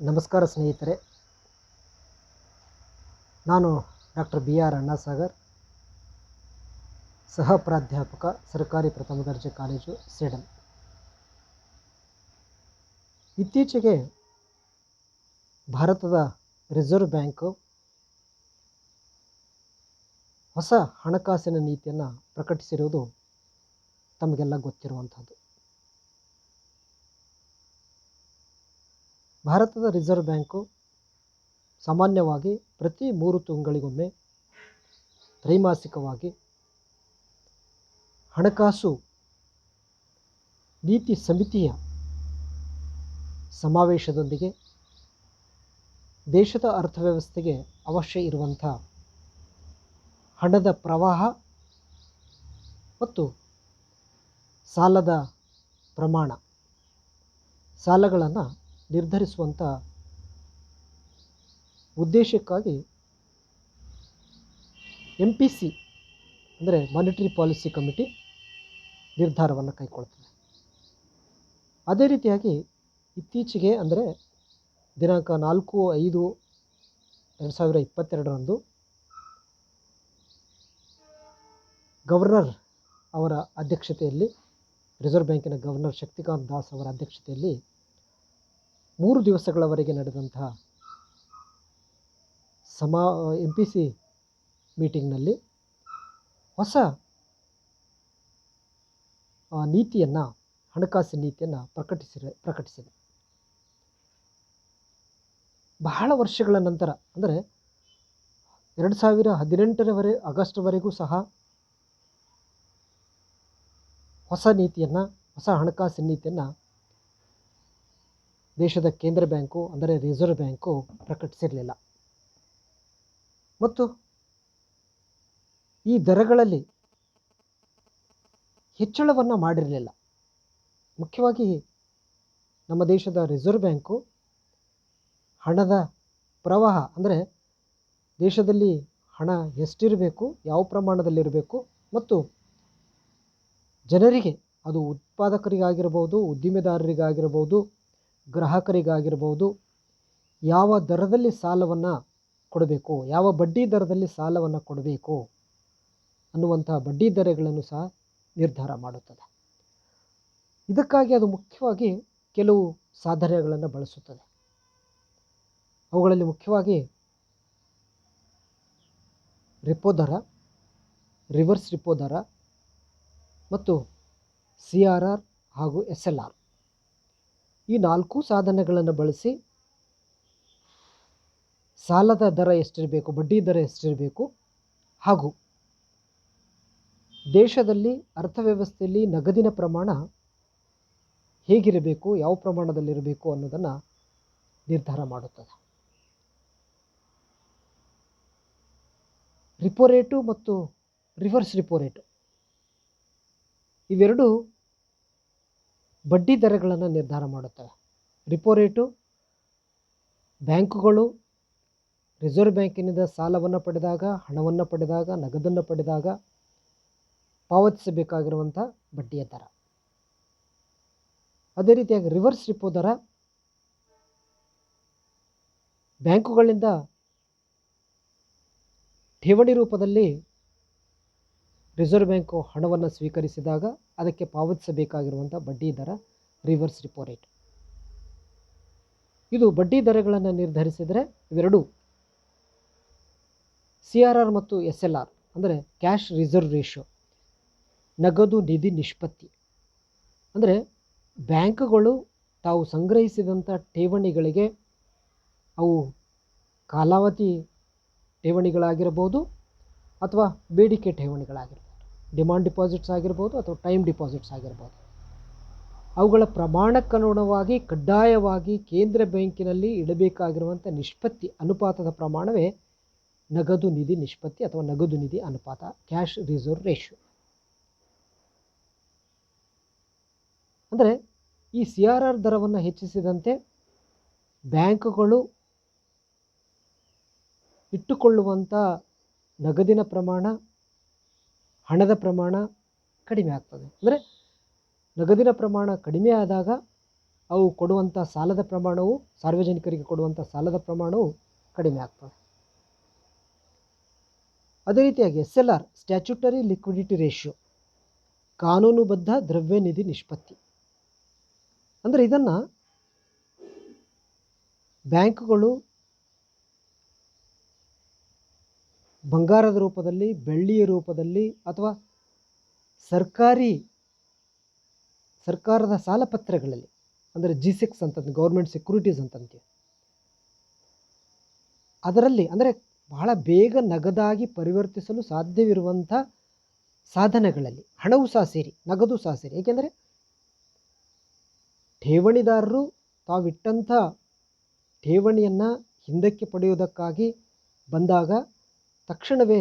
ನಮಸ್ಕಾರ ಸ್ನೇಹಿತರೆ, ನಾನು ಡಾಕ್ಟರ್ BR ಅಣ್ಣಾಸಾಗರ್, ಸಹ ಪ್ರಾಧ್ಯಾಪಕ, ಸರ್ಕಾರಿ ಪ್ರಥಮ ದರ್ಜೆ ಕಾಲೇಜು, ಸೇಡಂ. ಇತ್ತೀಚೆಗೆ ಭಾರತದ ರಿಸರ್ವ್ ಬ್ಯಾಂಕು ಹೊಸ ಹಣಕಾಸಿನ ನೀತಿಯನ್ನು ಪ್ರಕಟಿಸಿರುವುದು ತಮಗೆಲ್ಲ ಗೊತ್ತಿರುವಂಥದ್ದು. ಭಾರತದ ರಿಸರ್ವ್ ಬ್ಯಾಂಕು ಸಾಮಾನ್ಯವಾಗಿ ಪ್ರತಿ 3 ತಿಂಗಳಿಗೊಮ್ಮೆ ತ್ರೈಮಾಸಿಕವಾಗಿ ಹಣಕಾಸು ನೀತಿ ಸಮಿತಿಯ ಸಮಾವೇಶದೊಂದಿಗೆ ದೇಶದ ಅರ್ಥವ್ಯವಸ್ಥೆಗೆ ಅವಶ್ಯ ಇರುವಂಥ ಹಣದ ಪ್ರವಾಹ ಮತ್ತು ಸಾಲದ ಪ್ರಮಾಣ, ಸಾಲಗಳನ್ನು ನಿರ್ಧರಿಸುವಂಥ ಉದ್ದೇಶಕ್ಕಾಗಿ MPC ಅಂದರೆ ಮಾನಿಟರಿ ಪಾಲಿಸಿ ಕಮಿಟಿ ನಿರ್ಧಾರವನ್ನು ಕೈಗೊಳ್ಳುತ್ತದೆ. ಅದೇ ರೀತಿಯಾಗಿ ಇತ್ತೀಚೆಗೆ ಅಂದರೆ ದಿನಾಂಕ 4/5/2022 ಗವರ್ನರ್ ಅವರ ಅಧ್ಯಕ್ಷತೆಯಲ್ಲಿ, ರಿಸರ್ವ್ ಬ್ಯಾಂಕಿನ ಗವರ್ನರ್ ಶಕ್ತಿಕಾಂತ್ ದಾಸ್ ಅವರ ಅಧ್ಯಕ್ಷತೆಯಲ್ಲಿ 3 ದಿವಸಗಳವರೆಗೆ ನಡೆದಂತಹ MPC ಮೀಟಿಂಗ್ನಲ್ಲಿ ಹೊಸ ನೀತಿಯನ್ನು, ಹಣಕಾಸಿನ ನೀತಿಯನ್ನು ಪ್ರಕಟಿಸಿದೆ. ಬಹಳ ವರ್ಷಗಳ ನಂತರ ಅಂದರೆ 2018 ಆಗಸ್ಟ್ವರೆಗೂ ಸಹ ಹೊಸ ಹಣಕಾಸಿನ ನೀತಿಯನ್ನು ದೇಶದ ಕೇಂದ್ರ ಬ್ಯಾಂಕು ಅಂದರೆ ರಿಸರ್ವ್ ಬ್ಯಾಂಕು ಪ್ರಕಟಿಸಿರಲಿಲ್ಲ. ಮತ್ತು ಈ ದರಗಳಲ್ಲಿ ಹೆಚ್ಚಳವನ್ನು ಮಾಡಿರಲಿಲ್ಲ. ಮುಖ್ಯವಾಗಿ ನಮ್ಮ ದೇಶದ ರಿಸರ್ವ್ ಬ್ಯಾಂಕು ಹಣದ ಪ್ರವಾಹ ಅಂದರೆ ದೇಶದಲ್ಲಿ ಹಣ ಎಷ್ಟಿರಬೇಕು, ಯಾವ ಪ್ರಮಾಣದಲ್ಲಿರಬೇಕು ಮತ್ತು ಜನರಿಗೆ, ಅದು ಉತ್ಪಾದಕರಿಗಾಗಿರ್ಬೋದು, ಉದ್ದಿಮೆದಾರರಿಗಾಗಿರ್ಬೋದು, ಗ್ರಾಹಕರಿಗಾಗಿರ್ಬೋದು, ಯಾವ ದರದಲ್ಲಿ ಸಾಲವನ್ನು ಕೊಡಬೇಕು, ಯಾವ ಬಡ್ಡಿ ದರದಲ್ಲಿ ಸಾಲವನ್ನು ಕೊಡಬೇಕು ಅನ್ನುವಂಥ ಬಡ್ಡಿ ದರಗಳನ್ನು ಸಹ ನಿರ್ಧಾರ ಮಾಡುತ್ತದೆ. ಇದಕ್ಕಾಗಿ ಅದು ಮುಖ್ಯವಾಗಿ ಕೆಲವು ಸಾಧನಗಳನ್ನು ಬಳಸುತ್ತದೆ. ಅವುಗಳಲ್ಲಿ ಮುಖ್ಯವಾಗಿ ರೆಪೋ ದರ, ರಿವರ್ಸ್ ರೆಪೋ ದರ ಮತ್ತು CRR ಹಾಗೂ SLR ಈ 4 ಸಾಧನಗಳನ್ನು ಬಳಸಿ ಸಾಲದ ದರ ಎಷ್ಟಿರಬೇಕು, ಬಡ್ಡಿ ದರ ಎಷ್ಟಿರಬೇಕು ಹಾಗೂ ದೇಶದಲ್ಲಿ ಅರ್ಥವ್ಯವಸ್ಥೆಯಲ್ಲಿ ನಗದಿನ ಪ್ರಮಾಣ ಹೇಗಿರಬೇಕು, ಯಾವ ಪ್ರಮಾಣದಲ್ಲಿರಬೇಕು ಅನ್ನೋದನ್ನು ನಿರ್ಧಾರ ಮಾಡುತ್ತದೆ. ರಿಪೋ ರೇಟು ಮತ್ತು ರಿವರ್ಸ್ ರಿಪೋ ರೇಟು ಇವೆರಡು ಬಡ್ಡಿ ದರಗಳನ್ನು ನಿರ್ಧಾರ ಮಾಡುತ್ತವೆ. ರಿಪೋ ರೇಟು ಬ್ಯಾಂಕುಗಳು ರಿಸರ್ವ್ ಬ್ಯಾಂಕಿನಿಂದ ಸಾಲವನ್ನು ಪಡೆದಾಗ, ಹಣವನ್ನು ಪಡೆದಾಗ, ನಗದನ್ನು ಪಡೆದಾಗ ಪಾವತಿಸಬೇಕಾಗಿರುವಂಥ ಬಡ್ಡಿಯ ದರ. ಅದೇ ರೀತಿಯಾಗಿ ರಿವರ್ಸ್ ರಿಪೋ ದರ ಬ್ಯಾಂಕುಗಳಿಂದ ಠೇವಣಿ ರೂಪದಲ್ಲಿ ರಿಸರ್ವ್ ಬ್ಯಾಂಕು ಹಣವನ್ನು ಸ್ವೀಕರಿಸಿದಾಗ ಅದಕ್ಕೆ ಪಾವತಿಸಬೇಕಾಗಿರುವಂಥ ಬಡ್ಡಿ ದರ ರಿವರ್ಸ್ ರಿಪೋ ರೇಟ್. ಇದು ಬಡ್ಡಿ ದರಗಳನ್ನು ನಿರ್ಧರಿಸಿದರೆ ಇವೆರಡು CRR ಮತ್ತು SLR ಅಂದರೆ ಕ್ಯಾಶ್ ರಿಸರ್ವ್ ರೇಷಿಯೋ, ನಗದು ನಿಧಿ ನಿಷ್ಪತ್ತಿ. ಅಂದರೆ ಬ್ಯಾಂಕುಗಳು ತಾವು ಸಂಗ್ರಹಿಸಿದಂಥ ಠೇವಣಿಗಳಿಗೆ, ಅವು ಕಾಲಾವಧಿ ಠೇವಣಿಗಳಾಗಿರ್ಬೋದು ಅಥವಾ ಬೇಡಿಕೆ ಠೇವಣಿಗಳಾಗಿರ್ಬೋದು, ಡಿಮಾಂಡ್ ಡಿಪಾಸಿಟ್ಸ್ ಆಗಿರ್ಬೋದು ಅಥವಾ ಟೈಮ್ ಡಿಪಾಸಿಟ್ಸ್ ಆಗಿರ್ಬೋದು, ಅವುಗಳ ಪ್ರಮಾಣಕ್ಕನುಗುಣವಾಗಿ ಕಡ್ಡಾಯವಾಗಿ ಕೇಂದ್ರ ಬ್ಯಾಂಕಿನಲ್ಲಿ ಇಡಬೇಕಾಗಿರುವಂಥ ನಿಷ್ಪತ್ತಿ ಅನುಪಾತದ ಪ್ರಮಾಣವೇ ನಗದು ನಿಧಿ ನಿಷ್ಪತ್ತಿ ಅಥವಾ ನಗದು ನಿಧಿ ಅನುಪಾತ, ಕ್ಯಾಶ್ ರಿಸರ್ವ್ ರೇಷಿಯೋ. ಅಂದರೆ ಈ CRR ದರವನ್ನು ಹೆಚ್ಚಿಸಿದಂತೆ ಬ್ಯಾಂಕುಗಳು ಇಟ್ಟುಕೊಳ್ಳುವಂಥ ನಗದಿನ ಪ್ರಮಾಣ, ಹಣದ ಪ್ರಮಾಣ ಕಡಿಮೆ ಆಗ್ತದೆ. ಅಂದರೆ ನಗದಿನ ಪ್ರಮಾಣ ಕಡಿಮೆ ಆದಾಗ ಅವು ಕೊಡುವಂಥ ಸಾಲದ ಪ್ರಮಾಣವು, ಸಾರ್ವಜನಿಕರಿಗೆ ಕೊಡುವಂಥ ಸಾಲದ ಪ್ರಮಾಣವು ಕಡಿಮೆ ಆಗ್ತದೆ. ಅದೇ ರೀತಿಯಾಗಿ SLR ಸ್ಟ್ಯಾಚ್ಯುಟರಿ ಲಿಕ್ವಿಡಿಟಿ ರೇಷಿಯೋ, ಕಾನೂನುಬದ್ಧ ದ್ರವ್ಯ ನಿಧಿ ನಿಷ್ಪತ್ತಿ. ಅಂದರೆ ಇದನ್ನು ಬ್ಯಾಂಕುಗಳು ಬಂಗಾರದ ರೂಪದಲ್ಲಿ, ಬೆಳ್ಳಿಯ ರೂಪದಲ್ಲಿ ಅಥವಾ ಸರ್ಕಾರದ ಸಾಲಪತ್ರಗಳಲ್ಲಿ, ಅಂದರೆ G6 ಅಂತಂದು ಗೌರ್ಮೆಂಟ್ ಸೆಕ್ಯೂರಿಟೀಸ್ ಅಂತಂತೀವಿ, ಅದರಲ್ಲಿ ಅಂದರೆ ಬಹಳ ಬೇಗ ನಗದಾಗಿ ಪರಿವರ್ತಿಸಲು ಸಾಧ್ಯವಿರುವಂಥ ಸಾಧನಗಳಲ್ಲಿ ಹಣವು ಸಹ ಸೇರಿ, ನಗದು ಸಹ ಸೇರಿ. ಏಕೆಂದರೆ ಠೇವಣಿದಾರರು ತಾವಿಟ್ಟಂಥ ಠೇವಣಿಯನ್ನು ಹಿಂದಕ್ಕೆ ಪಡೆಯುವುದಕ್ಕಾಗಿ ಬಂದಾಗ ತಕ್ಷಣವೇ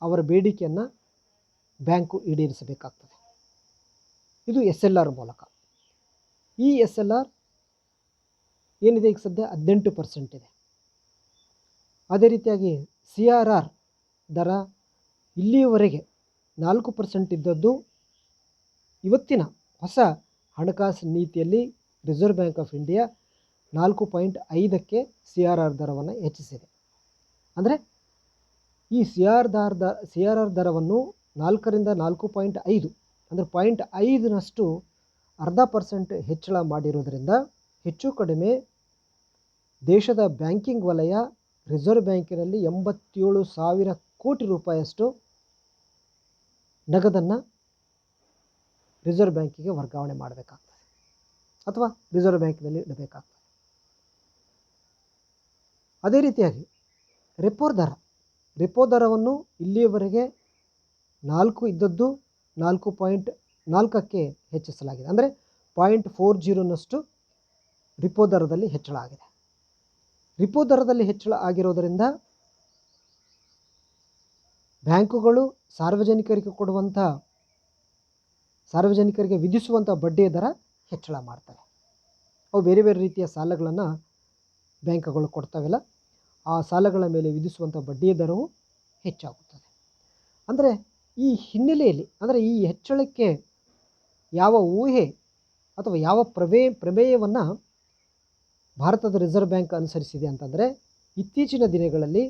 ಅವರ ಬೇಡಿಕೆಯನ್ನು ಬ್ಯಾಂಕು ಈಡೇರಿಸಬೇಕಾಗ್ತದೆ. ಇದು SLR ಮೂಲಕ. ಈ SLR ಏನಿದೆ ಈಗ ಸದ್ಯ 18% ಇದೆ. ಅದೇ ರೀತಿಯಾಗಿ CRR ದರ ಇಲ್ಲಿಯವರೆಗೆ 4% ಇದ್ದದ್ದು ಇವತ್ತಿನ ಹೊಸ ಹಣಕಾಸು ನೀತಿಯಲ್ಲಿ ರಿಸರ್ವ್ ಬ್ಯಾಂಕ್ ಆಫ್ ಇಂಡಿಯಾ 4.5ಕ್ಕೆ CRR ದರವನ್ನು ಹೆಚ್ಚಿಸಿದೆ. ಅಂದರೆ ಈ CRR ದರವನ್ನು 4ರಿಂದ 4.5 ಅಂದರೆ 0.5ನಷ್ಟು 0.5% ಹೆಚ್ಚಳ ಮಾಡಿರೋದ್ರಿಂದ ಹೆಚ್ಚು ಕಡಿಮೆ ದೇಶದ ಬ್ಯಾಂಕಿಂಗ್ ವಲಯ ರಿಸರ್ವ್ ಬ್ಯಾಂಕಿನಲ್ಲಿ 87,000 ಕೋಟಿ ರೂಪಾಯಿಯಷ್ಟು ನಗದನ್ನು ರಿಸರ್ವ್ ಬ್ಯಾಂಕಿಗೆ ವರ್ಗಾವಣೆ ಮಾಡಬೇಕಾಗ್ತದೆ ಅಥವಾ ರಿಸರ್ವ್ ಬ್ಯಾಂಕಿನಲ್ಲಿ ಇಡಬೇಕಾಗ್ತದೆ. ಅದೇ ರೀತಿಯಾಗಿ ರೆಪೋ ದರವನ್ನು ಇಲ್ಲಿಯವರೆಗೆ 4 ಇದ್ದದ್ದು 4.4ಕ್ಕೆ ಹೆಚ್ಚಿಸಲಾಗಿದೆ. ಅಂದರೆ 0.40ನಷ್ಟು ರಿಪೋ ದರದಲ್ಲಿ ಹೆಚ್ಚಳ ಆಗಿದೆ. ರಿಪೋ ದರದಲ್ಲಿ ಹೆಚ್ಚಳ ಆಗಿರೋದರಿಂದ ಬ್ಯಾಂಕುಗಳು ಸಾರ್ವಜನಿಕರಿಗೆ ವಿಧಿಸುವಂಥ ಬಡ್ಡಿಯ ದರ ಹೆಚ್ಚಳ ಮಾಡ್ತವೆ. ಅವು ಬೇರೆ ಬೇರೆ ರೀತಿಯ ಸಾಲಗಳನ್ನು ಬ್ಯಾಂಕುಗಳು ಕೊಡ್ತಾವಲ್ಲ, ಆ ಸಾಲಗಳ ಮೇಲೆ ವಿಧಿಸುವಂಥ ಬಡ್ಡಿಯ ದರವು ಹೆಚ್ಚಾಗುತ್ತದೆ. ಅಂದರೆ ಈ ಹಿನ್ನೆಲೆಯಲ್ಲಿ, ಅಂದರೆ ಈ ಹೆಚ್ಚಳಕ್ಕೆ ಯಾವ ಊಹೆ ಅಥವಾ ಯಾವ ಪ್ರಮೇಯವನ್ನು ಭಾರತದ ರಿಸರ್ವ್ ಬ್ಯಾಂಕ್ ಅನುಸರಿಸಿದೆ ಅಂತಂದರೆ, ಇತ್ತೀಚಿನ ದಿನಗಳಲ್ಲಿ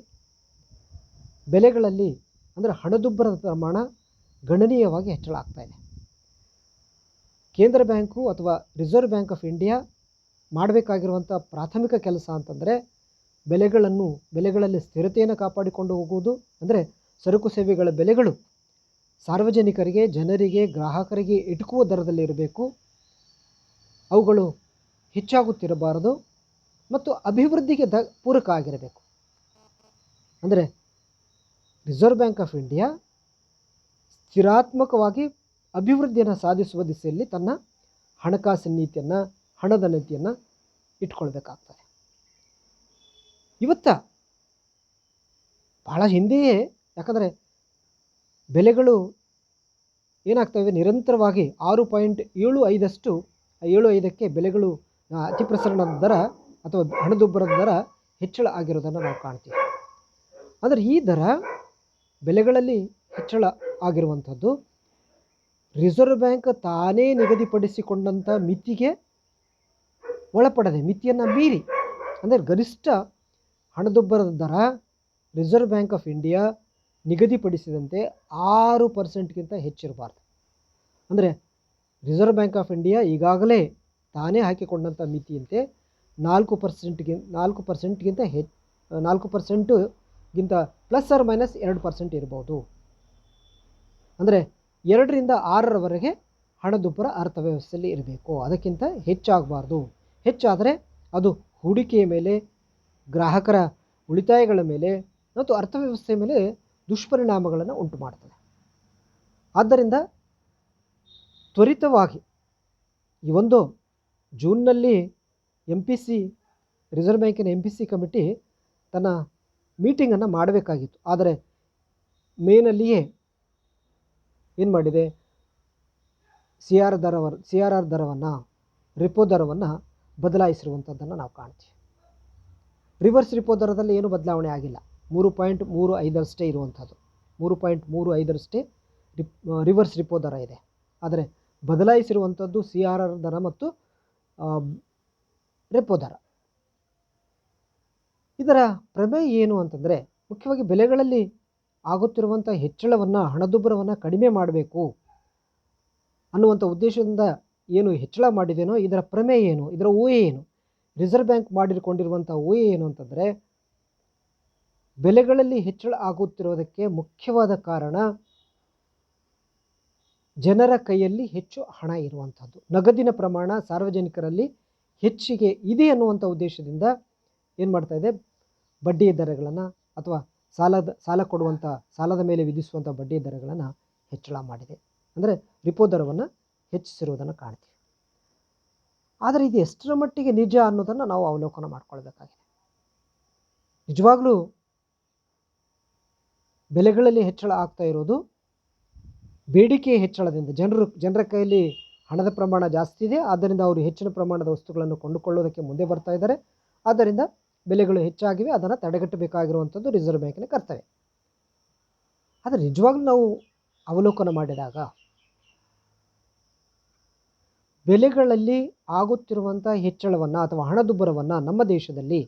ಬೆಲೆಗಳಲ್ಲಿ ಅಂದರೆ ಹಣದುಬ್ಬರದ ಪ್ರಮಾಣ ಗಣನೀಯವಾಗಿ ಹೆಚ್ಚಳ ಆಗ್ತಾ ಇದೆ. ಕೇಂದ್ರ ಬ್ಯಾಂಕು ಅಥವಾ ರಿಸರ್ವ್ ಬ್ಯಾಂಕ್ ಆಫ್ ಇಂಡಿಯಾ ಮಾಡಬೇಕಾಗಿರುವಂಥ ಪ್ರಾಥಮಿಕ ಕೆಲಸ ಅಂತಂದರೆ ಬೆಲೆಗಳಲ್ಲಿ ಸ್ಥಿರತೆಯನ್ನು ಕಾಪಾಡಿಕೊಂಡು ಹೋಗುವುದು. ಅಂದರೆ ಸರಕು ಸೇವೆಗಳ ಬೆಲೆಗಳು ಸಾರ್ವಜನಿಕರಿಗೆ, ಜನರಿಗೆ, ಗ್ರಾಹಕರಿಗೆ ಎಟುಕುವ ದರದಲ್ಲಿ ಇರಬೇಕು, ಅವುಗಳು ಹೆಚ್ಚಾಗುತ್ತಿರಬಾರದು ಮತ್ತು ಅಭಿವೃದ್ಧಿಗೆ ಪೂರಕ ಆಗಿರಬೇಕು. ಅಂದರೆ ರಿಸರ್ವ್ ಬ್ಯಾಂಕ್ ಆಫ್ ಇಂಡಿಯಾ ಸ್ಥಿರಾತ್ಮಕವಾಗಿ ಅಭಿವೃದ್ಧಿಯನ್ನು ಸಾಧಿಸುವ ದಿಸೆಯಲ್ಲಿ ತನ್ನ ಹಣಕಾಸಿನ ನೀತಿಯನ್ನು, ಹಣದ ನೀತಿಯನ್ನು ಇಟ್ಕೊಳ್ಬೇಕಾಗ್ತದೆ. ಬಹಳ ಹಿಂದೆಯೇ, ಯಾಕಂದರೆ ಬೆಲೆಗಳು ಏನಾಗ್ತವೆ, ನಿರಂತರವಾಗಿ 6.75ಕ್ಕೆ ಬೆಲೆಗಳು ಅತಿಪ್ರಸರಣದ ದರ ಅಥವಾ ಹಣದುಬ್ಬರದ ದರ ಹೆಚ್ಚಳ ಆಗಿರೋದನ್ನು ನಾವು ಕಾಣ್ತೀವಿ. ಅಂದರೆ ಈ ದರ ಬೆಲೆಗಳಲ್ಲಿ ಹೆಚ್ಚಳ ಆಗಿರುವಂಥದ್ದು ರಿಸರ್ವ್ ಬ್ಯಾಂಕ್ ತಾನೇ ನಿಗದಿಪಡಿಸಿಕೊಂಡಂಥ ಮಿತಿಗೆ ಒಳಪಡದೆ, ಮಿತಿಯನ್ನು ಮೀರಿ, ಅಂದರೆ ಗರಿಷ್ಠ ಹಣದುಬ್ಬರದ ದರ ರಿಸರ್ವ್ ಬ್ಯಾಂಕ್ ಆಫ್ ಇಂಡಿಯಾ ನಿಗದಿಪಡಿಸಿದಂತೆ 6%ಗಿಂತ ಹೆಚ್ಚಿರಬಾರ್ದು. ಅಂದರೆ ರಿಸರ್ವ್ ಬ್ಯಾಂಕ್ ಆಫ್ ಇಂಡಿಯಾ ಈಗಾಗಲೇ ತಾನೇ ಹಾಕಿಕೊಂಡಂಥ ಮಿತಿಯಂತೆ 4%ಗಿಂತ ಪ್ಲಸ್ ಆರ್ ಮೈನಸ್ 2% ಇರ್ಬೋದು. ಅಂದರೆ 2ರಿಂದ 6ರವರೆಗೆ ಹಣದುಬ್ಬರ ಅರ್ಥವ್ಯವಸ್ಥೆಯಲ್ಲಿ ಇರಬೇಕು, ಅದಕ್ಕಿಂತ ಹೆಚ್ಚಾಗಬಾರ್ದು. ಹೆಚ್ಚಾದರೆ ಅದು ಹೂಡಿಕೆಯ ಮೇಲೆ, ಗ್ರಾಹಕರ ಉಳಿತಾಯಗಳ ಮೇಲೆ ಮತ್ತು ಅರ್ಥವ್ಯವಸ್ಥೆಯ ಮೇಲೆ ದುಷ್ಪರಿಣಾಮಗಳನ್ನು ಉಂಟು ಮಾಡ್ತದೆ. ಆದ್ದರಿಂದ ತ್ವರಿತವಾಗಿ ಈ ಒಂದು ಜೂನ್ನಲ್ಲಿ ರಿಸರ್ವ್ ಬ್ಯಾಂಕಿನ MPC ಕಮಿಟಿ ತನ್ನ ಮೀಟಿಂಗನ್ನು ಮಾಡಬೇಕಾಗಿತ್ತು. ಆದರೆ ಮೇನಲ್ಲಿಯೇ ಏನು ಮಾಡಿದೆ, CRR ದರವನ್ನು, ರಿಪೋ ದರವನ್ನು ಬದಲಾಯಿಸಿರುವಂಥದ್ದನ್ನು ನಾವು ಕಾಣ್ತೀವಿ. ರಿವರ್ಸ್ ರಿಪೋ ದರದಲ್ಲಿ ಏನು ಬದಲಾವಣೆ ಆಗಿಲ್ಲ, 3.35 ಇರುವಂಥದ್ದು, 3.35 ರಿವರ್ಸ್ ರಿಪೋ ದರ ಇದೆ. ಆದರೆ ಬದಲಾಯಿಸಿರುವಂಥದ್ದು CRR ದರ ಮತ್ತು ರೆಪೋ ದರ. ಇದರ ಪ್ರಮೇಯ ಏನು ಅಂತಂದರೆ, ಮುಖ್ಯವಾಗಿ ಬೆಲೆಗಳಲ್ಲಿ ಆಗುತ್ತಿರುವಂಥ ಹೆಚ್ಚಳವನ್ನು, ಹಣದುಬ್ಬರವನ್ನು ಕಡಿಮೆ ಮಾಡಬೇಕು ಅನ್ನುವಂಥ ಉದ್ದೇಶದಿಂದ ಏನು ಹೆಚ್ಚಳ ಮಾಡಿದೇನೋ ಇದರ ಪ್ರಮೇಯ ಏನು, ಇದರ ಊಹೆ ಏನು, ರಿಸರ್ವ್ ಬ್ಯಾಂಕ್ ಮಾಡಿಕೊಂಡಿರುವಂಥ ಊಹೆ ಏನು ಅಂತಂದರೆ, ಬೆಲೆಗಳಲ್ಲಿ ಹೆಚ್ಚಳ ಆಗುತ್ತಿರುವುದಕ್ಕೆ ಮುಖ್ಯವಾದ ಕಾರಣ ಜನರ ಕೈಯಲ್ಲಿ ಹೆಚ್ಚು ಹಣ ಇರುವಂಥದ್ದು, ನಗದಿನ ಪ್ರಮಾಣ ಸಾರ್ವಜನಿಕರಲ್ಲಿ ಹೆಚ್ಚಿಗೆ ಇದೆ ಅನ್ನುವಂಥ ಉದ್ದೇಶದಿಂದ ಏನು ಮಾಡ್ತಾ ಇದೆ, ಬಡ್ಡಿ ದರಗಳನ್ನು ಅಥವಾ ಸಾಲ ಕೊಡುವಂಥ, ಸಾಲದ ಮೇಲೆ ವಿಧಿಸುವಂಥ ಬಡ್ಡಿ ದರಗಳನ್ನು ಹೆಚ್ಚಳ ಮಾಡಿದೆ. ಅಂದರೆ ರಿಪೋ ದರವನ್ನು ಹೆಚ್ಚಿಸಿರುವುದನ್ನು ಕಾಣ್ತೀವಿ. ಆದರೆ ಇದು ಎಷ್ಟರ ಮಟ್ಟಿಗೆ ನಿಜ ಅನ್ನೋದನ್ನು ನಾವು ಅವಲೋಕನ ಮಾಡಿಕೊಳ್ಬೇಕಾಗಿದೆ. ನಿಜವಾಗ್ಲೂ ಬೆಲೆಗಳಲ್ಲಿ ಹೆಚ್ಚಳ ಆಗ್ತಾ ಇರೋದು ಬೇಡಿಕೆ ಹೆಚ್ಚಳದಿಂದ, ಜನರ ಕೈಯಲ್ಲಿ ಹಣದ ಪ್ರಮಾಣ ಜಾಸ್ತಿ ಇದೆ, ಆದ್ದರಿಂದ ಅವರು ಹೆಚ್ಚಿನ ಪ್ರಮಾಣದ ವಸ್ತುಗಳನ್ನು ಕೊಂಡುಕೊಳ್ಳೋದಕ್ಕೆ ಮುಂದೆ ಬರ್ತಾ ಇದ್ದಾರೆ. ಆದ್ದರಿಂದ ಬೆಲೆಗಳು ಹೆಚ್ಚಾಗಿವೆ, ಅದನ್ನು ತಡೆಗಟ್ಟಬೇಕಾಗಿರುವಂಥದ್ದು ರಿಸರ್ವ್ ಬ್ಯಾಂಕಿನ ಕರ್ತವ್ಯ. ಆದರೆ ನಿಜವಾಗ್ಲೂ ನಾವು ಅವಲೋಕನ ಮಾಡಿದಾಗ ಬೆಲೆಗಳಲ್ಲಿ ಆಗುತ್ತಿರುವಂಥ ಹೆಚ್ಚಳವನ್ನು ಅಥವಾ ಹಣದುಬ್ಬರವನ್ನು ನಮ್ಮ ದೇಶದಲ್ಲಿ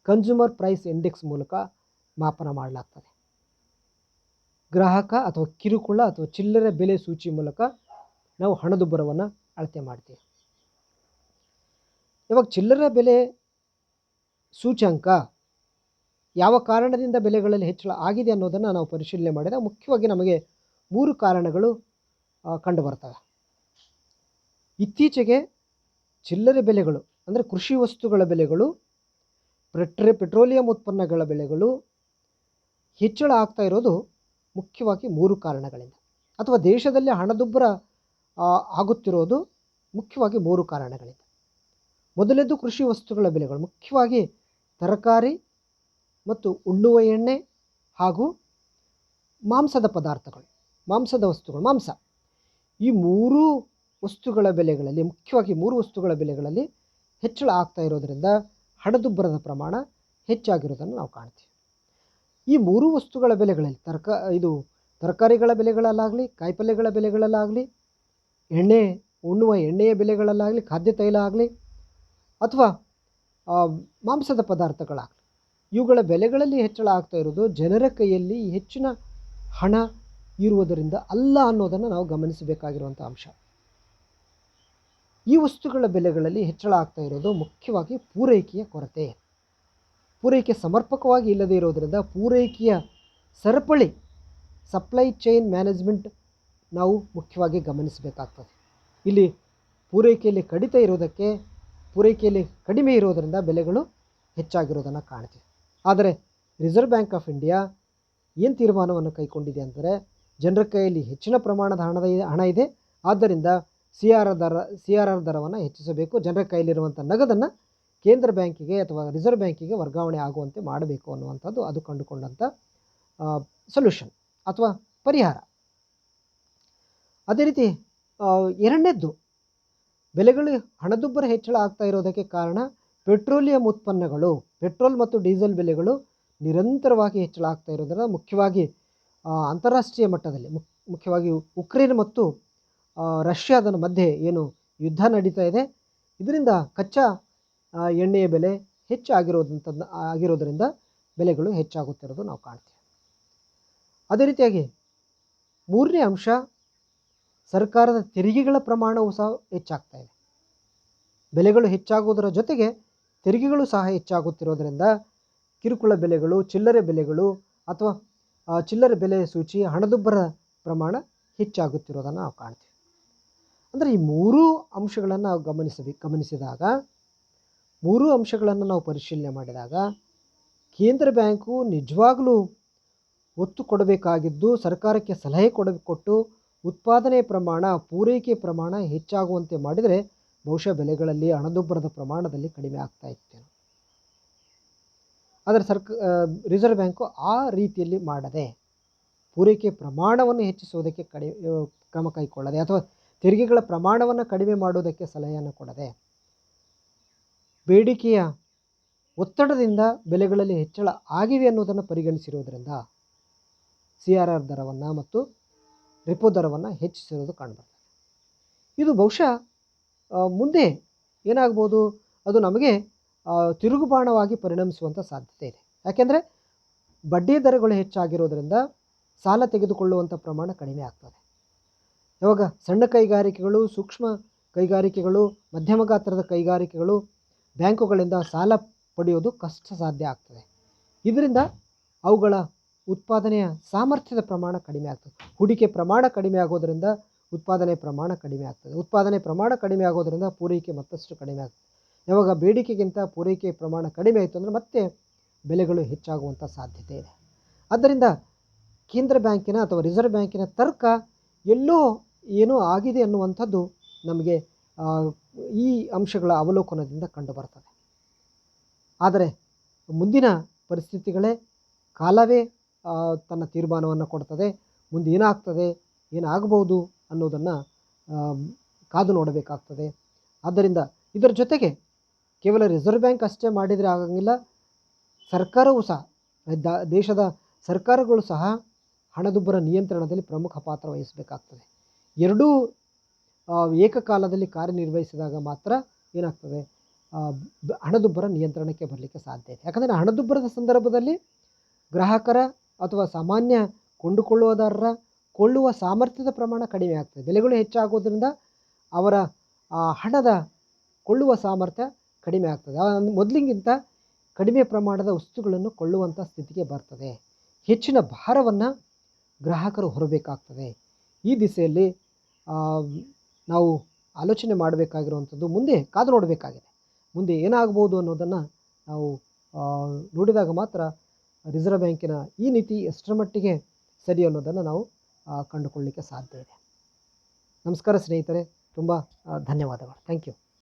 ಕನ್ಸ್ಯೂಮರ್ ಪ್ರೈಸ್ ಇಂಡೆಕ್ಸ್ ಮೂಲಕ ಮಾಪನ ಮಾಡಲಾಗ್ತದೆ. ಗ್ರಾಹಕ ಅಥವಾ ಕಿರುಕುಳ ಅಥವಾ ಚಿಲ್ಲರೆ ಬೆಲೆ ಸೂಚಿ ಮೂಲಕ ನಾವು ಹಣದುಬ್ಬರವನ್ನು ಅಳತೆ ಮಾಡ್ತೀವಿ. ಇವಾಗ ಚಿಲ್ಲರೆ ಬೆಲೆ ಸೂಚ್ಯಂಕ ಯಾವ ಕಾರಣದಿಂದ ಬೆಲೆಗಳಲ್ಲಿ ಹೆಚ್ಚಳ ಆಗಿದೆ ಅನ್ನೋದನ್ನು ನಾವು ಪರಿಶೀಲನೆ ಮಾಡಿದಾಗ ಮುಖ್ಯವಾಗಿ ನಮಗೆ 3 ಕಾರಣಗಳು ಕಂಡು ಬರ್ತವೆ. ಇತ್ತೀಚೆಗೆ ಚಿಲ್ಲರೆ ಬೆಲೆಗಳು ಅಂದರೆ ಕೃಷಿ ವಸ್ತುಗಳ ಬೆಲೆಗಳು, ಪೆಟ್ರೋಲಿಯಂ ಉತ್ಪನ್ನಗಳ ಬೆಲೆಗಳು ಹೆಚ್ಚಳ ಆಗ್ತಾ ಇರೋದು ಮುಖ್ಯವಾಗಿ 3 ಕಾರಣಗಳಿಂದ, ಅಥವಾ ದೇಶದಲ್ಲಿ ಹಣದುಬ್ಬರ ಆಗುತ್ತಿರೋದು ಮುಖ್ಯವಾಗಿ 3 ಕಾರಣಗಳಿಂದ. ಮೊದಲನೇದು ಕೃಷಿ ವಸ್ತುಗಳ ಬೆಲೆಗಳು, ಮುಖ್ಯವಾಗಿ ತರಕಾರಿ ಮತ್ತು ಉಣ್ಣುವ ಎಣ್ಣೆ ಹಾಗೂ ಮಾಂಸದ ಪದಾರ್ಥಗಳು, ಮಾಂಸದ ವಸ್ತುಗಳು, ಮಾಂಸ. ಈ 3 ವಸ್ತುಗಳ ಬೆಲೆಗಳಲ್ಲಿ, ಮುಖ್ಯವಾಗಿ 3 ವಸ್ತುಗಳ ಬೆಲೆಗಳಲ್ಲಿ ಹೆಚ್ಚಳ ಆಗ್ತಾ ಇರೋದರಿಂದ ಹಣದುಬ್ಬರದ ಪ್ರಮಾಣ ಹೆಚ್ಚಾಗಿರೋದನ್ನು ನಾವು ಕಾಣ್ತೀವಿ. ಈ 3 ವಸ್ತುಗಳ ಬೆಲೆಗಳಲ್ಲಿ ತರಕಾರಿಗಳ ಬೆಲೆಗಳಲ್ಲಾಗಲಿ, ಕಾಯಿಪಲ್ಯಗಳ ಬೆಲೆಗಳಲ್ಲಾಗಲಿ, ಉಣ್ಣುವ ಎಣ್ಣೆಯ ಬೆಲೆಗಳಲ್ಲಾಗಲಿ, ಖಾದ್ಯ ತೈಲ ಆಗಲಿ ಅಥವಾ ಮಾಂಸದ ಪದಾರ್ಥಗಳಾಗಲಿ, ಇವುಗಳ ಬೆಲೆಗಳಲ್ಲಿ ಹೆಚ್ಚಳ ಆಗ್ತಾ ಇರೋದು ಜನರ ಕೈಯಲ್ಲಿ ಹೆಚ್ಚಿನ ಹಣ ಇರುವುದರಿಂದ ಅಲ್ಲ ಅನ್ನೋದನ್ನು ನಾವು ಗಮನಿಸಬೇಕಾಗಿರುವಂಥ ಅಂಶ. ಈ ವಸ್ತುಗಳ ಬೆಲೆಗಳಲ್ಲಿ ಹೆಚ್ಚಳ ಆಗ್ತಾ ಇರೋದು ಮುಖ್ಯವಾಗಿ ಪೂರೈಕೆಯ ಕೊರತೆ, ಪೂರೈಕೆ ಸಮರ್ಪಕವಾಗಿ ಇಲ್ಲದೇ ಇರೋದರಿಂದ ಪೂರೈಕೆಯ ಸರಪಳಿ, ಸಪ್ಲೈ ಚೈನ್ ಮ್ಯಾನೇಜ್ಮೆಂಟ್ ನಾವು ಮುಖ್ಯವಾಗಿ ಗಮನಿಸಬೇಕಾಗ್ತದೆ. ಇಲ್ಲಿ ಪೂರೈಕೆಯಲ್ಲಿ ಕಡಿಮೆ ಇರೋದರಿಂದ ಬೆಲೆಗಳು ಹೆಚ್ಚಾಗಿರೋದನ್ನು ಕಾಣ್ತೀವಿ. ಆದರೆ ರಿಸರ್ವ್ ಬ್ಯಾಂಕ್ ಆಫ್ ಇಂಡಿಯಾ ಏನು ತೀರ್ಮಾನವನ್ನು ಕೈಗೊಂಡಿದೆ ಅಂದರೆ, ಜನರ ಕೈಯಲ್ಲಿ ಹೆಚ್ಚಿನ ಪ್ರಮಾಣದ ಹಣ ಇದೆ, ಆದ್ದರಿಂದ CRR ದರವನ್ನು ಹೆಚ್ಚಿಸಬೇಕು, ಜನರ ಕೈಯಲ್ಲಿರುವಂಥ ನಗದನ್ನು ಕೇಂದ್ರ ಬ್ಯಾಂಕಿಗೆ ಅಥವಾ ರಿಸರ್ವ್ ಬ್ಯಾಂಕಿಗೆ ವರ್ಗಾವಣೆ ಆಗುವಂತೆ ಮಾಡಬೇಕು ಅನ್ನುವಂಥದ್ದು ಅದು ಕಂಡುಕೊಂಡಂಥ ಸೊಲ್ಯೂಷನ್ ಅಥವಾ ಪರಿಹಾರ. ಅದೇ ರೀತಿ ಎರಡನೇದ್ದು, ಬೆಲೆಗಳು ಹಣದುಬ್ಬರ ಹೆಚ್ಚಳ ಆಗ್ತಾ ಇರೋದಕ್ಕೆ ಕಾರಣ ಪೆಟ್ರೋಲಿಯಂ ಉತ್ಪನ್ನಗಳು, ಪೆಟ್ರೋಲ್ ಮತ್ತು ಡೀಸೆಲ್ ಬೆಲೆಗಳು ನಿರಂತರವಾಗಿ ಹೆಚ್ಚಳ ಆಗ್ತಾ ಇರೋದರಿಂದ, ಮುಖ್ಯವಾಗಿ ಅಂತಾರಾಷ್ಟ್ರೀಯ ಮಟ್ಟದಲ್ಲಿ, ಮುಖ್ಯವಾಗಿ ಉಕ್ರೇನ್ ಮತ್ತು ರಷ್ಯಾದ ಮಧ್ಯೆ ಏನು ಯುದ್ಧ ನಡೀತಾ ಇದೆ, ಇದರಿಂದ ಕಚ್ಚಾ ಎಣ್ಣೆಯ ಬೆಲೆ ಆಗಿರೋದರಿಂದ ಬೆಲೆಗಳು ಹೆಚ್ಚಾಗುತ್ತಿರೋದು ನಾವು ಕಾಣ್ತೀವಿ. ಅದೇ ರೀತಿಯಾಗಿ 3ನೇ ಅಂಶ, ಸರ್ಕಾರದ ತೆರಿಗೆಗಳ ಪ್ರಮಾಣವೂ ಸಹ ಹೆಚ್ಚಾಗ್ತಾ ಇದೆ. ಬೆಲೆಗಳು ಹೆಚ್ಚಾಗುವುದರ ಜೊತೆಗೆ ತೆರಿಗೆಗಳು ಸಹ ಹೆಚ್ಚಾಗುತ್ತಿರೋದರಿಂದ ಕಿರುಕುಳ ಬೆಲೆಗಳು, ಚಿಲ್ಲರೆ ಬೆಲೆಗಳು ಅಥವಾ ಚಿಲ್ಲರೆ ಬೆಲೆ ಸೂಚಿ, ಹಣದುಬ್ಬರ ಪ್ರಮಾಣ ಹೆಚ್ಚಾಗುತ್ತಿರೋದನ್ನು ನಾವು ಕಾಣ್ತೀವಿ. ಅಂದರೆ ಈ 3 ಅಂಶಗಳನ್ನು ನಾವು ಗಮನಿಸಿದಾಗ, 3 ಅಂಶಗಳನ್ನು ನಾವು ಪರಿಶೀಲನೆ ಮಾಡಿದಾಗ ಕೇಂದ್ರ ಬ್ಯಾಂಕು ನಿಜವಾಗಲೂ ಒತ್ತು ಕೊಡಬೇಕಾಗಿದ್ದು ಸರ್ಕಾರಕ್ಕೆ ಸಲಹೆ ಕೊಟ್ಟು ಉತ್ಪಾದನೆ ಪ್ರಮಾಣ, ಪೂರೈಕೆ ಪ್ರಮಾಣ ಹೆಚ್ಚಾಗುವಂತೆ ಮಾಡಿದರೆ ಬಹುಶಃ ಬೆಲೆಗಳಲ್ಲಿ ಹಣದುಬ್ಬರದ ಪ್ರಮಾಣದಲ್ಲಿ ಕಡಿಮೆ ಆಗ್ತಾ ಇತ್ತು. ಆದರೆ ರಿಸರ್ವ್ ಬ್ಯಾಂಕು ಆ ರೀತಿಯಲ್ಲಿ ಮಾಡದೆ, ಪೂರೈಕೆ ಪ್ರಮಾಣವನ್ನು ಹೆಚ್ಚಿಸುವುದಕ್ಕೆ ಕ್ರಮ ಕೈಗೊಳ್ಳದೆ ಅಥವಾ ತೆರಿಗೆಗಳ ಪ್ರಮಾಣವನ್ನು ಕಡಿಮೆ ಮಾಡುವುದಕ್ಕೆ ಸಲಹೆಯನ್ನು ಕೊಡದೆ, ಬೇಡಿಕೆಯ ಒತ್ತಡದಿಂದ ಬೆಲೆಗಳಲ್ಲಿ ಹೆಚ್ಚಳ ಆಗಿವೆ ಅನ್ನೋದನ್ನು ಪರಿಗಣಿಸಿರುವುದರಿಂದ CRR ದರವನ್ನು ಮತ್ತು ರೆಪೋ ದರವನ್ನು ಹೆಚ್ಚಿಸಿರೋದು ಕಂಡುಬರ್ತದೆ. ಇದು ಬಹುಶಃ ಮುಂದೆ ಏನಾಗ್ಬೋದು, ಅದು ನಮಗೆ ತಿರುಗುಬಾಣವಾಗಿ ಪರಿಣಮಿಸುವಂಥ ಸಾಧ್ಯತೆ ಇದೆ. ಯಾಕೆಂದರೆ ಬಡ್ಡಿ ದರಗಳು ಹೆಚ್ಚಾಗಿರೋದ್ರಿಂದ ಸಾಲ ತೆಗೆದುಕೊಳ್ಳುವಂಥ ಪ್ರಮಾಣ ಕಡಿಮೆ ಆಗ್ತದೆ. ಇವಾಗ ಸಣ್ಣ ಕೈಗಾರಿಕೆಗಳು, ಸೂಕ್ಷ್ಮ ಕೈಗಾರಿಕೆಗಳು, ಮಧ್ಯಮ ಗಾತ್ರದ ಕೈಗಾರಿಕೆಗಳು ಬ್ಯಾಂಕುಗಳಿಂದ ಸಾಲ ಪಡೆಯೋದು ಕಷ್ಟ ಸಾಧ್ಯ ಆಗ್ತದೆ. ಇದರಿಂದ ಅವುಗಳ ಉತ್ಪಾದನೆಯ ಸಾಮರ್ಥ್ಯದ ಪ್ರಮಾಣ ಕಡಿಮೆ ಆಗ್ತದೆ. ಹೂಡಿಕೆ ಪ್ರಮಾಣ ಕಡಿಮೆ ಆಗೋದರಿಂದ ಉತ್ಪಾದನೆ ಪ್ರಮಾಣ ಕಡಿಮೆ ಆಗ್ತದೆ. ಉತ್ಪಾದನೆ ಪ್ರಮಾಣ ಕಡಿಮೆ ಆಗೋದರಿಂದ ಪೂರೈಕೆ ಮತ್ತಷ್ಟು ಕಡಿಮೆ ಆಗ್ತದೆ. ಯಾವಾಗ ಬೇಡಿಕೆಗಿಂತ ಪೂರೈಕೆ ಪ್ರಮಾಣ ಕಡಿಮೆ ಆಯಿತು ಅಂದರೆ ಮತ್ತೆ ಬೆಲೆಗಳು ಹೆಚ್ಚಾಗುವಂಥ ಸಾಧ್ಯತೆ ಇದೆ. ಆದ್ದರಿಂದ ಕೇಂದ್ರ ಬ್ಯಾಂಕಿನ ಅಥವಾ ರಿಸರ್ವ್ ಬ್ಯಾಂಕಿನ ತರ್ಕ ಎಲ್ಲೋ ಏನೋ ಆಗಿದೆ ಅನ್ನುವಂಥದ್ದು ನಮಗೆ ಈ ಅಂಶಗಳ ಅವಲೋಕನದಿಂದ ಕಂಡುಬರ್ತದೆ. ಆದರೆ ಮುಂದಿನ ಪರಿಸ್ಥಿತಿಗಳೇ, ಕಾಲವೇ ತನ್ನ ತೀರ್ಮಾನವನ್ನು ಕೊಡ್ತದೆ. ಮುಂದೆ ಏನಾಗ್ತದೆ, ಏನಾಗಬಹುದು ಅನ್ನೋದನ್ನು ಕಾದು ನೋಡಬೇಕಾಗ್ತದೆ. ಆದ್ದರಿಂದ ಇದರ ಜೊತೆಗೆ ಕೇವಲ ರಿಸರ್ವ್ ಬ್ಯಾಂಕ್ ಅಷ್ಟೇ ಮಾಡಿದರೆ ಆಗಂಗಿಲ್ಲ, ಸರ್ಕಾರವೂ ಸಹ, ದೇಶದ ಸರ್ಕಾರಗಳು ಸಹ ಹಣದುಬ್ಬರ ನಿಯಂತ್ರಣದಲ್ಲಿ ಪ್ರಮುಖ ಪಾತ್ರ ವಹಿಸಬೇಕಾಗ್ತದೆ. ಎರಡೂ ಏಕಕಾಲದಲ್ಲಿ ಕಾರ್ಯನಿರ್ವಹಿಸಿದಾಗ ಮಾತ್ರ ಏನಾಗ್ತದೆ, ಹಣದುಬ್ಬರ ನಿಯಂತ್ರಣಕ್ಕೆ ಬರಲಿಕ್ಕೆ ಸಾಧ್ಯ ಇದೆ. ಯಾಕಂದರೆ ಹಣದುಬ್ಬರದ ಸಂದರ್ಭದಲ್ಲಿ ಗ್ರಾಹಕರ ಅಥವಾ ಸಾಮಾನ್ಯ ಕೊಂಡುಕೊಳ್ಳುವದಾರರ ಕೊಳ್ಳುವ ಸಾಮರ್ಥ್ಯದ ಪ್ರಮಾಣ ಕಡಿಮೆ ಆಗ್ತದೆ. ಬೆಲೆಗಳು ಹೆಚ್ಚಾಗೋದ್ರಿಂದ ಅವರ ಹಣದ ಕೊಳ್ಳುವ ಸಾಮರ್ಥ್ಯ ಕಡಿಮೆ ಆಗ್ತದೆ. ಮೊದಲಿಗಿಂತ ಕಡಿಮೆ ಪ್ರಮಾಣದ ವಸ್ತುಗಳನ್ನು ಕೊಳ್ಳುವಂಥ ಸ್ಥಿತಿಗೆ ಬರ್ತದೆ. ಹೆಚ್ಚಿನ ಭಾರವನ್ನು ಗ್ರಾಹಕರು ಹೊರಬೇಕಾಗ್ತದೆ. ಈ ದಿಸೆಯಲ್ಲಿ ನಾವು ಆಲೋಚನೆ ಮಾಡಬೇಕಾಗಿರುವಂಥದ್ದು, ಮುಂದೆ ಕಾದು ನೋಡಬೇಕಾಗಿದೆ. ಮುಂದೆ ಏನಾಗ್ಬೋದು ಅನ್ನೋದನ್ನು ನಾವು ನೋಡಿದಾಗ ಮಾತ್ರ ರಿಸರ್ವ್ ಬ್ಯಾಂಕಿನ ಈ ನೀತಿ ಎಷ್ಟರ ಮಟ್ಟಿಗೆ ಸರಿ ಅನ್ನೋದನ್ನು ನಾವು ಕಂಡುಕೊಳ್ಳಲಿಕ್ಕೆ ಸಾಧ್ಯ ಇದೆ. ನಮಸ್ಕಾರ ಸ್ನೇಹಿತರೆ, ತುಂಬ ಧನ್ಯವಾದಗಳು. Thank you.